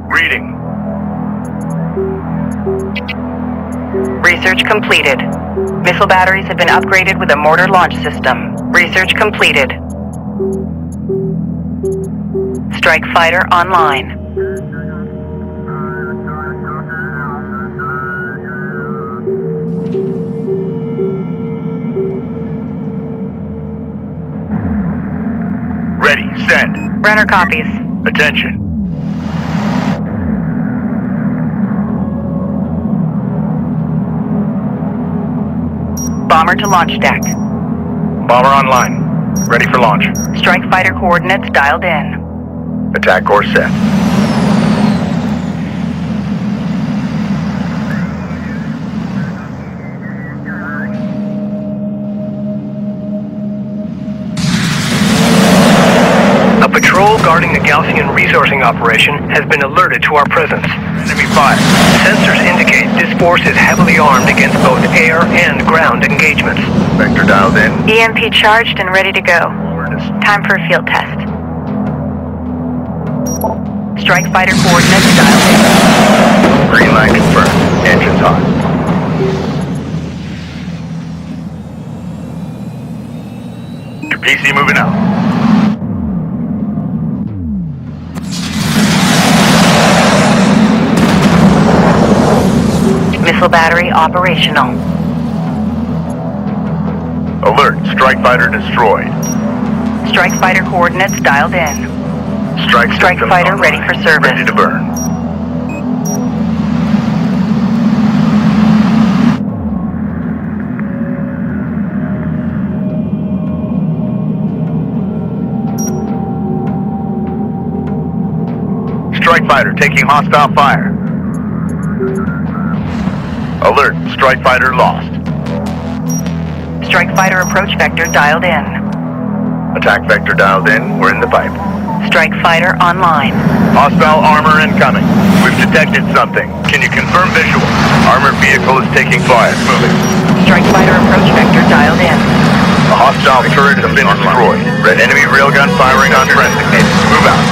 Reading. Research completed. Missile batteries have been upgraded with a mortar launch system. Research completed. Strike fighter online. Ready, send. Runner copies. Attention. Bomber to launch deck. Bomber online. Ready for launch. Strike fighter coordinates dialed in. Attack course set. A patrol guarding the Gaussian resourcing operation has been alerted to our presence. Enemy fire. Sensors indicate this force is heavily armed against both air and ground engagements. Vector dialed in. EMP charged and ready to go. Time for a field test. Strike fighter coordinates dialed in. Green line confirmed. Engines hot. Your PC moving out. Missile battery operational. Alert. Strike fighter destroyed. Strike fighter coordinates dialed in. Strike fighter online. ready for service. Ready to burn. Strike fighter taking hostile fire. Alert. Strike fighter lost. Strike fighter approach vector dialed in. Attack vector dialed in. We're in the pipe. Strike fighter online. Hostile armor incoming. We've detected something. Can you confirm visual? Armored vehicle is taking fire. Moving. Strike fighter approach vector dialed in. A hostile turret has been destroyed. Red enemy railgun firing on friendly. Move out.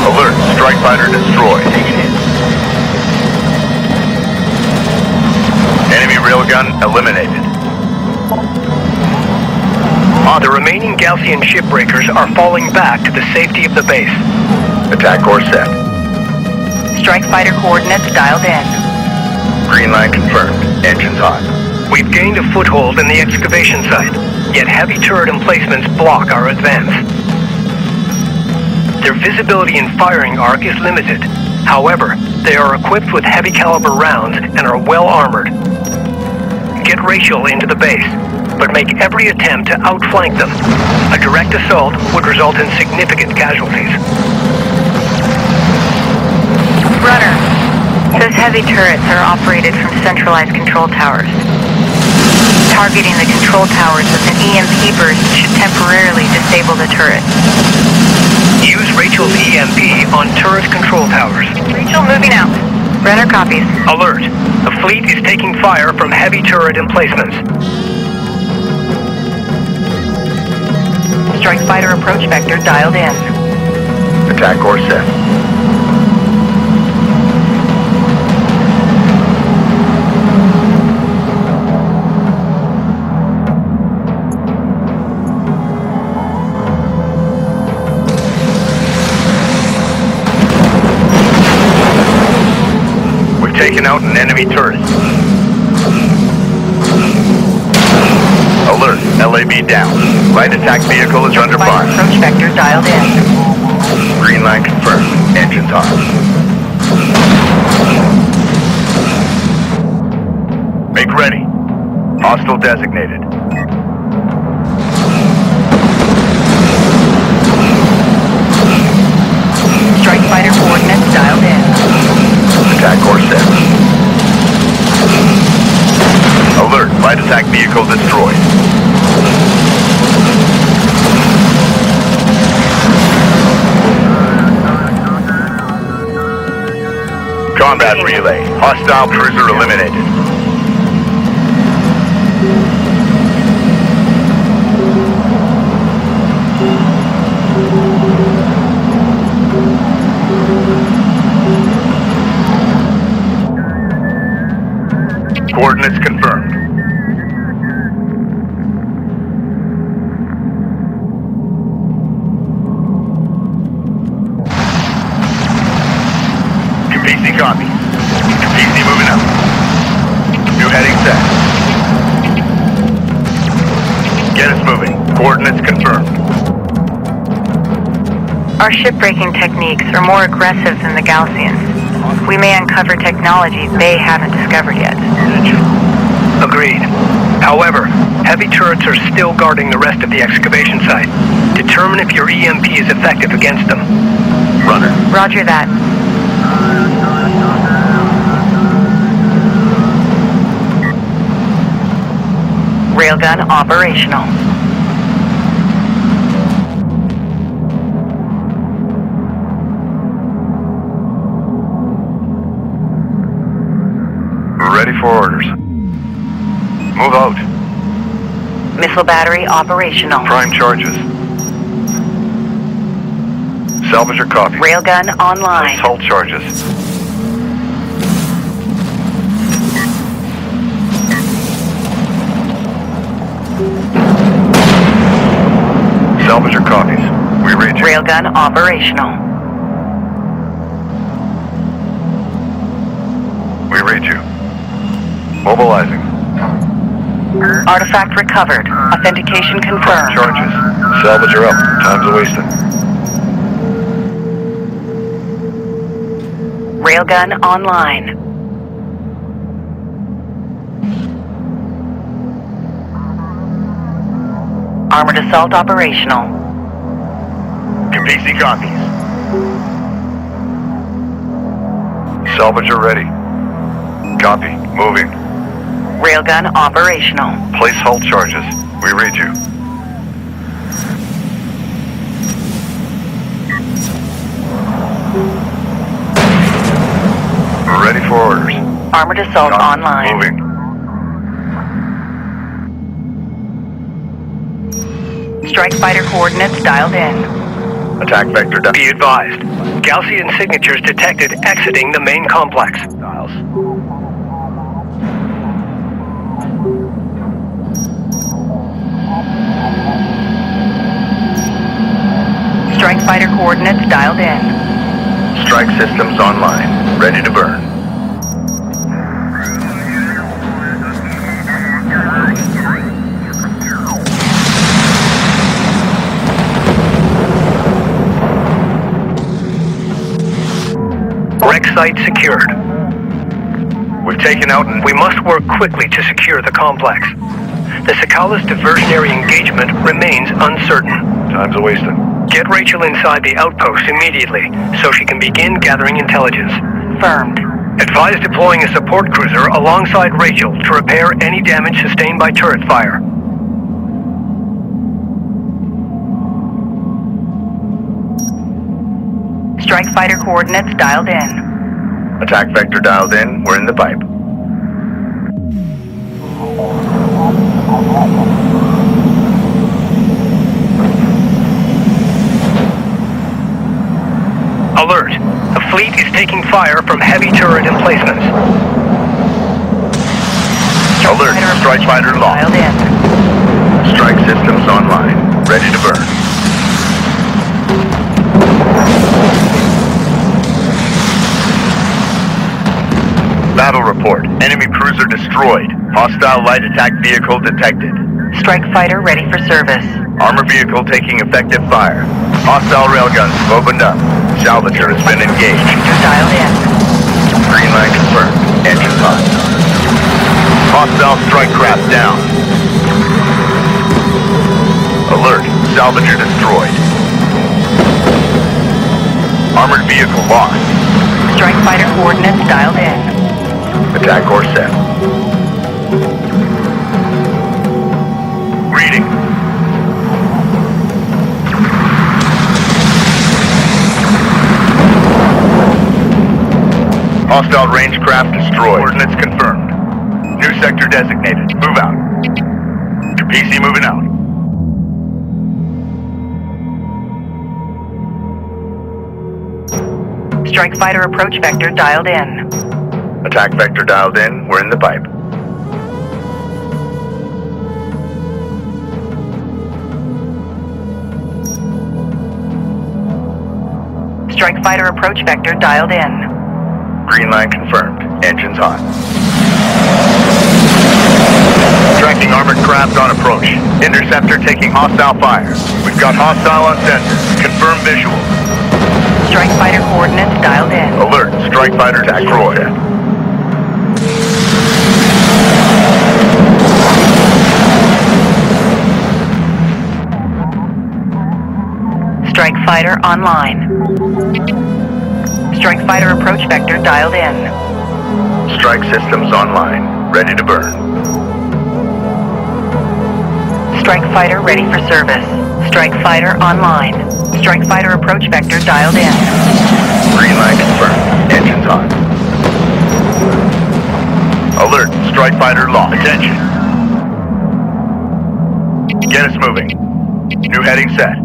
Alert. Strike fighter destroyed. Enemy railgun eliminated. The remaining Gaussian shipbreakers are falling back to the safety of the base. Attack course set. Strike fighter coordinates dialed in. Green line confirmed. Engines hot. We've gained a foothold in the excavation site, yet heavy turret emplacements block our advance. Their visibility and firing arc is limited. However, they are equipped with heavy caliber rounds and are well armored. Get Rachel into the base, but make every attempt to outflank them. A direct assault would result in significant casualties. Runner, those heavy turrets are operated from centralized control towers. Targeting the control towers with an EMP burst should temporarily disable the turret. Use Rachel's EMP on turret control towers. Rachel moving out. Runner copies. Alert. The fleet is taking fire from heavy turret emplacements. Strike fighter approach vector dialed in. Attack course set. We've taken out an enemy turret. Alert. LAB down. Light attack vehicle is under fire. Approach vector dialed in. Green line confirmed. Engines hot. Make ready. Hostile designated. Strike fighter coordinates dialed in. Attack course set. Alert. Light attack vehicle destroyed. Combat relay. Hostile cruiser eliminated. Coordinates confirmed. PC copy. PC moving out. New heading set. Get us moving. Coordinates confirmed. Our shipbreaking techniques are more aggressive than the Gaussians. We may uncover technology they haven't discovered yet. Agreed. However, heavy turrets are still guarding the rest of the excavation site. Determine if your EMP is effective against them. Runner. Roger that. Railgun operational. We're ready for orders. Move out. Missile battery operational. Prime charges. Salvager copy. Railgun online. Place hull charges. Salvager copies. We read you. Railgun operational. We read you. Mobilizing. Artifact recovered. Authentication Prime confirmed. charges. Salvager up. Time's a-wasting. Railgun online. Armored assault operational. PC copies. Salvager ready. Copy. Moving. Railgun operational. Place hull charges. We read you. We're ready for orders. Armored assault Copy. online. Moving. Strike fighter coordinates dialed in. Attack vector down. Be advised. Gaussian signatures detected exiting the main complex. Dials. Strike fighter coordinates dialed in. Strike systems online. Ready to burn. Wreck site secured. We've taken out and We must work quickly to secure the complex. The Sakala's diversionary engagement remains uncertain. time's a-wasting. Get Rachel inside the outpost immediately so she can begin gathering intelligence. Confirmed. Advise deploying a support cruiser alongside Rachel to repair any damage sustained by turret fire. Strike fighter coordinates dialed in. Attack vector dialed in. We're in the pipe. Alert! The fleet is taking fire from heavy turret emplacements. Alert. Strike fighter lost. Dialed in. Strike systems online. Ready to burn. Battle report. Enemy cruiser destroyed. Hostile light attack vehicle detected. Strike fighter ready for service. Armor vehicle taking effective fire. Hostile railguns have opened up. Salvager has been engaged. Sector dialed in. Green line confirmed. Engine hot. Hostile strike craft down. Alert. Salvager destroyed. Armored vehicle lost. Strike fighter coordinates dialed in. Attack course set. Reading. Hostile range craft destroyed. Coordinates confirmed. New sector designated. Move out. Your PC moving out. Strike fighter approach vector dialed in. Attack vector dialed in. We're in the pipe. Strike fighter approach vector dialed in. Green line confirmed. Engines hot. Tracking armored craft on approach. Interceptor taking hostile fire. We've got hostile on sensor. Confirm visual. Strike fighter coordinates dialed in. Alert. Strike fighter destroyed. Strike fighter online. Strike fighter approach vector dialed in. Strike systems online. Ready to burn. Strike fighter ready for service. Strike fighter online. Strike fighter approach vector dialed in. Green line confirmed. Engines on. Alert. Strike fighter lost. Attention. Get us moving. New heading set.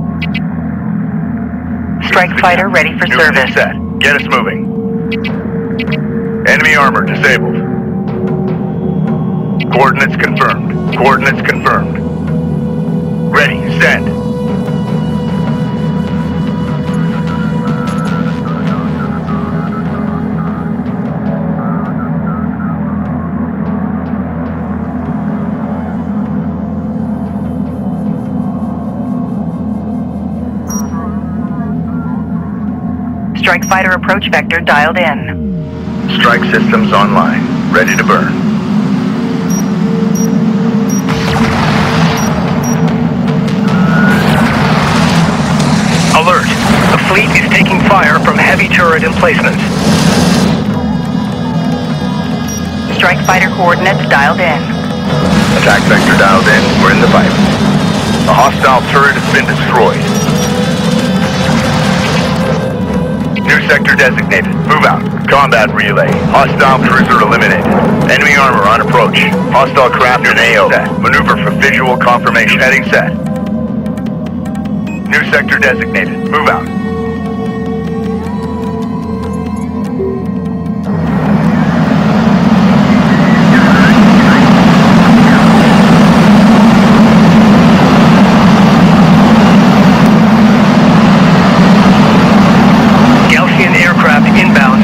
Strike fighter ready for New service. heading set. Get us moving. Enemy armor disabled. Coordinates confirmed. Coordinates confirmed. Ready. Send. Strike fighter approach vector dialed in. Strike systems online. Ready to burn. Alert! The fleet is taking fire from heavy turret emplacements. Strike fighter coordinates dialed in. Attack vector dialed in. We're in the fight. A hostile turret has been destroyed. New sector designated. Move out. Combat relay. Hostile cruiser eliminated. Enemy armor on approach. Hostile craft in AO. Maneuver for visual confirmation. Heading set. New sector designated. Move out. Gaussian aircraft inbound.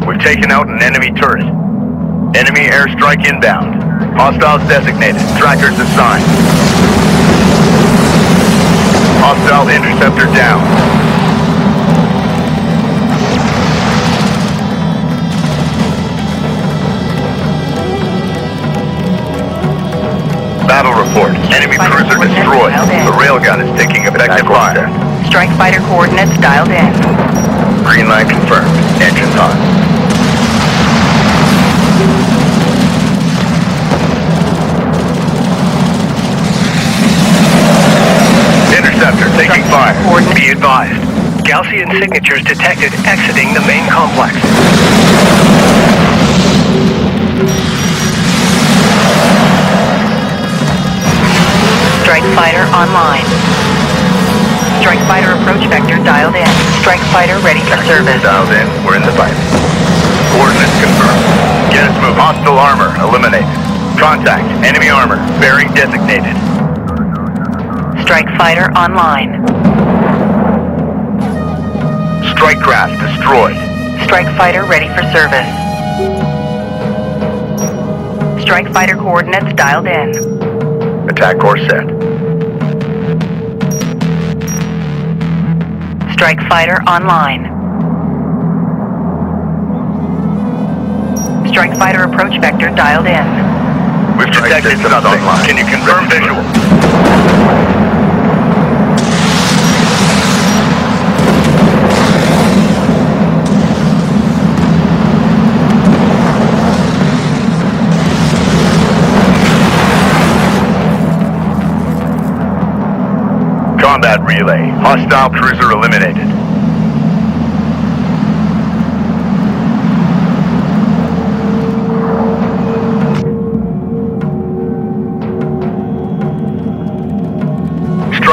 We've taken out an enemy turret. Enemy airstrike inbound. Hostiles designated. Trackers assigned. Hostile interceptor down. Battle report. Enemy cruiser destroyed. The railgun is taking effective fire. Strike fighter coordinates dialed in. Green line confirmed. Engines on. Interceptor taking fire. Be advised. Gaussian signatures detected exiting the main complex. Strike fighter online. Strike fighter approach vector dialed in. Strike fighter ready for service. Dialed in. We're in the fight. Coordinates confirmed. Get us moving. Hostile armor eliminated. Contact. Enemy armor. Bearing designated. Strike fighter online. Strike craft destroyed. Strike fighter ready for service. Strike fighter coordinates dialed in. Attack course set. Strike fighter online. Strike fighter approach vector dialed in. We've detected something. Online. Can you confirm visual? Combat relay. Hostile cruiser eliminated.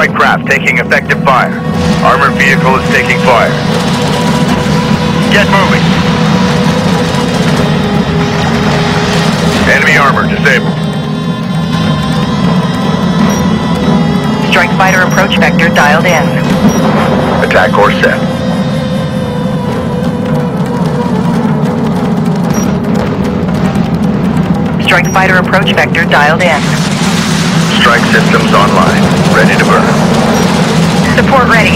strike craft taking effective fire. Armored vehicle is taking fire. Get moving. Enemy armor disabled. Strike fighter approach vector dialed in. Attack course set. Strike fighter approach vector dialed in. Strike systems online. Ready to burn. Support ready.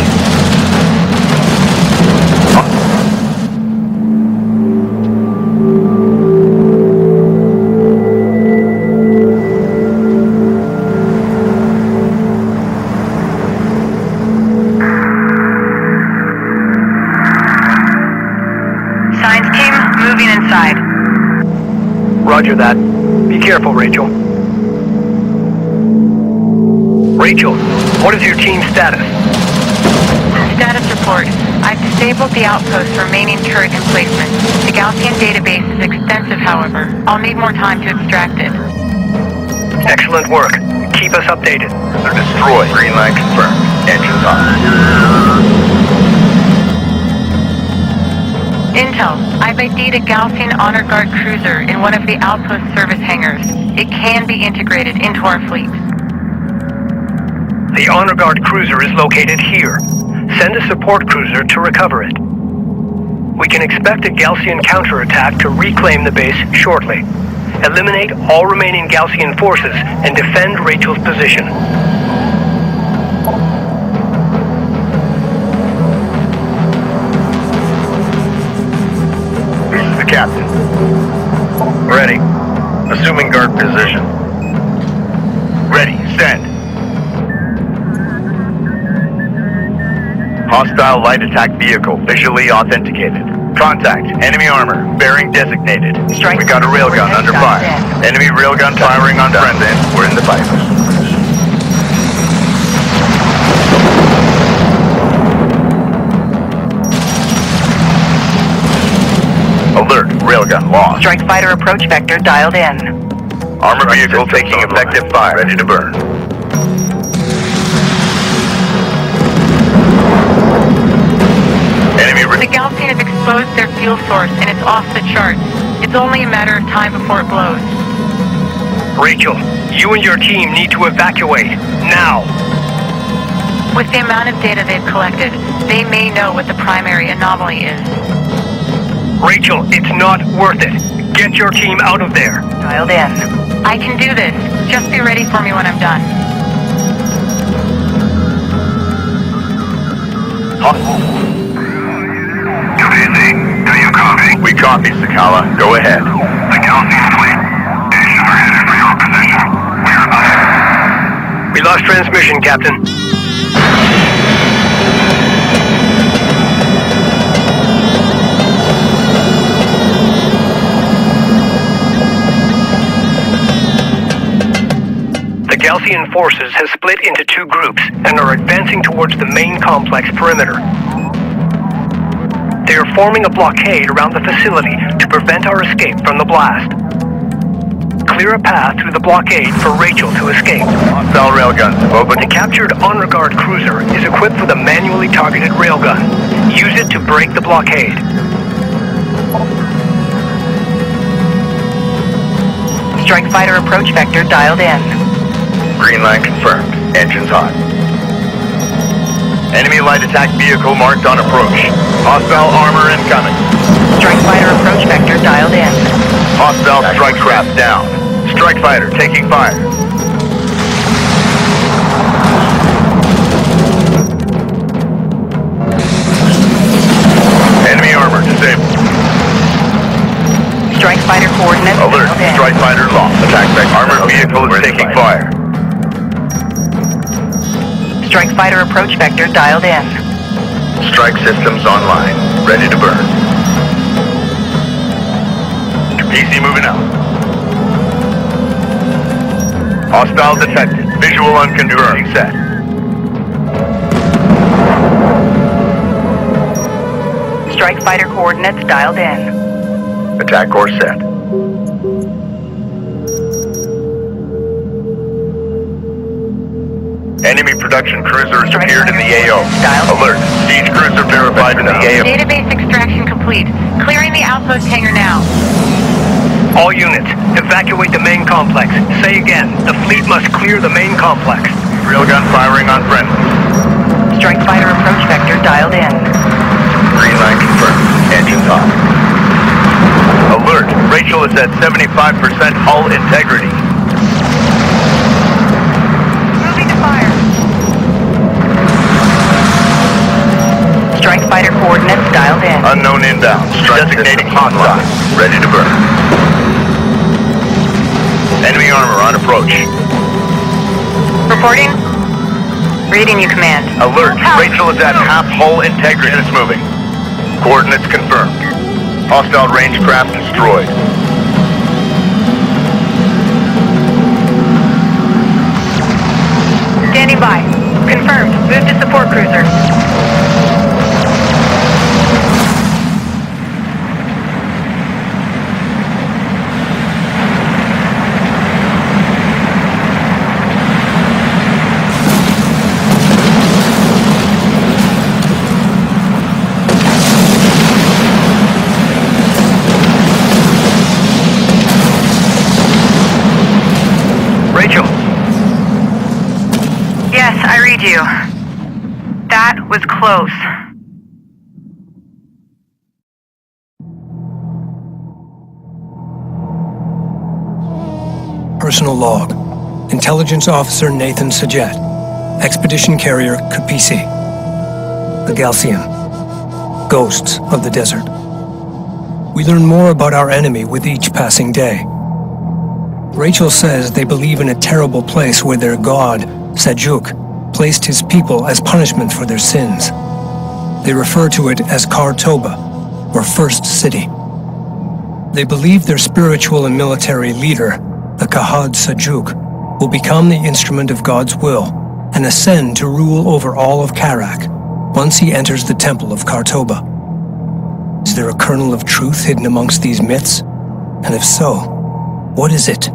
Science team, moving inside. Roger that. Be careful, Rachel. Rachel, what is your team's status? Status report. I've disabled the outpost's remaining turret emplacement. The Gaussian database is extensive, however. I'll need more time to extract it. Excellent work. Keep us updated. They're destroyed. Green line confirmed. Engines on. Intel, I've ID'd a Gaussian Honor Guard cruiser in one of the outpost service hangars. It can be integrated into our fleet. The Honor Guard cruiser is located here. Send a support cruiser to recover it. We can expect a Gaussian counterattack to reclaim the base shortly. Eliminate all remaining Gaussian forces and defend Rachel's position. This is the captain. Ready. Assuming guard position. Ready. Send. Hostile light attack vehicle visually authenticated. Contact. Enemy armor. Bearing designated. Strike. We got a railgun under fire. Enemy railgun firing on friend end. We're in the fight. Alert. Railgun lost. Strike fighter approach vector dialed in. Armor vehicle taking effective fire. Ready to burn. The Gaussian have exposed their fuel source and it's off the charts. It's only a matter of time before it blows. Rachel, you and your team need to evacuate. Now! With the amount of data they've collected, they may know what the primary anomaly is. Rachel, it's not worth it. Get your team out of there. Dialed in. I can do this. Just be ready for me when I'm done. Do you copy? We copy, Sakala. Go ahead. The Gaussian fleet is headed for your position. We're up. We lost transmission, Captain. The Gaussian forces have split into two groups and are advancing towards the main complex perimeter. They are forming a blockade around the facility to prevent our escape from the blast. Clear a path through the blockade for Rachel to escape. Hostile railguns open. The captured Honor Guard cruiser is equipped with a manually targeted railgun. Use it to break the blockade. Strike fighter approach vector dialed in. Green line confirmed. Engines hot. Enemy light attack vehicle marked on approach. Hostile armor incoming. Strike fighter approach vector dialed in. Hostile strike craft down. Strike fighter taking fire. Enemy armor disabled. Strike fighter coordinates Alert. dialed in. Strike fighter lost. Attack vector. Armored vehicle is taking fire. Strike fighter approach vector dialed in. Strike systems online. Ready to burn. PC moving out. Hostile detected. Visual unconfirmed. Set. Strike fighter coordinates dialed in. Attack course set. Enemy production cruiser has appeared in the AO. Dial. Alert. Siege cruiser verified in the AO. Database extraction complete. Clearing the outpost hangar now. All units, evacuate the main complex. Say again, the fleet must clear the main complex. Railgun firing on friendly. Strike fighter approach vector dialed in. Green line confirmed. Engines off. Alert. Rachel is at 75% hull integrity. Moving to fire. Strike fighter coordinates dialed in. Unknown inbound. Designating hostile. Ready to burn. Enemy armor on approach. Reporting. Reading you, command. Alert. Rachel is at half hull integrity. Units moving. Coordinates confirmed. Hostile range craft destroyed. Standing by. Confirmed. Move to support cruiser. Rachel, Yes, I read you. That was close. Personal log. Intelligence Officer Nathan Sajet. Expedition Carrier Kapisi. The Galcian. Ghosts of the Desert. We learn more about our enemy with each passing day. Rachel says they believe in a terrible place where their god, Sajuk, placed his people as punishment for their sins. They refer to it as Khartoba, or First City. They believe their spiritual and military leader, the Kahad Sajuk, will become the instrument of God's will and ascend to rule over all of Kharak once he enters the temple of Khartoba. Is there a kernel of truth hidden amongst these myths? And if so, what is it?